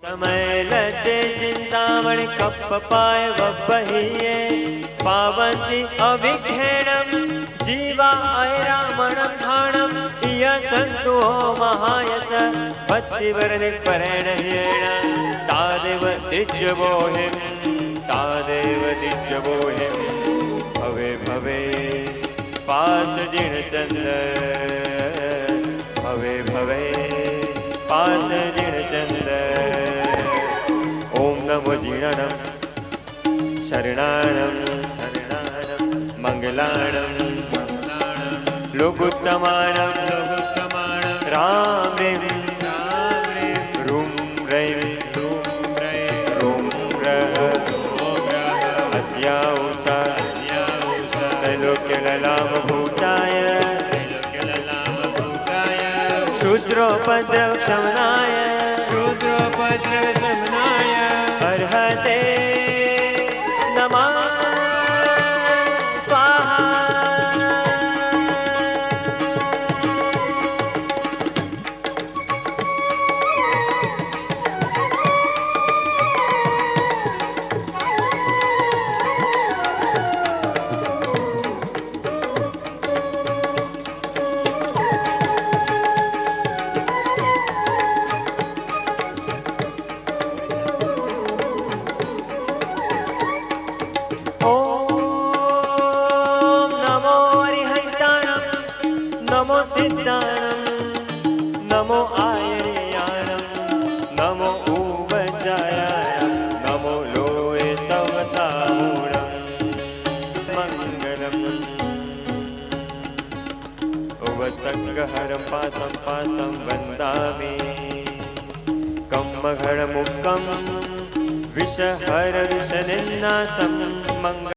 समय लज्जे चिंतामणि कप्पपाय वब्बहिये पावन्ति अविघ्नेणं जीवा ऐरामणं धाणं यशन्तु महायस भक्तिवरनिर्परेण ह्येण तादेव दिज्यवोहिं भवे भवे पासजिणचन्द्र भवे भवे पासजिणचन्द्र ॐ नमो जीर्णं शरणाणं मङ्गलाणं लोकोत्तमानं राम ह्रीं रूं रैं रों रः अस्या उषा त्रैलोक्यललामभूताय क्षुद्रोपद्रवशमनाय अर्हते नमः स्वाहा। नमो सिद्धाणं नमो आयर्याणं नमो उवज्जायाय नमो लोये सवसामूढं मङ्गलम् उवसङ्गहरं पासं वन्दामि कम्मघडमुक्कं विषहर विषनिन्नासं मङ्गलम्।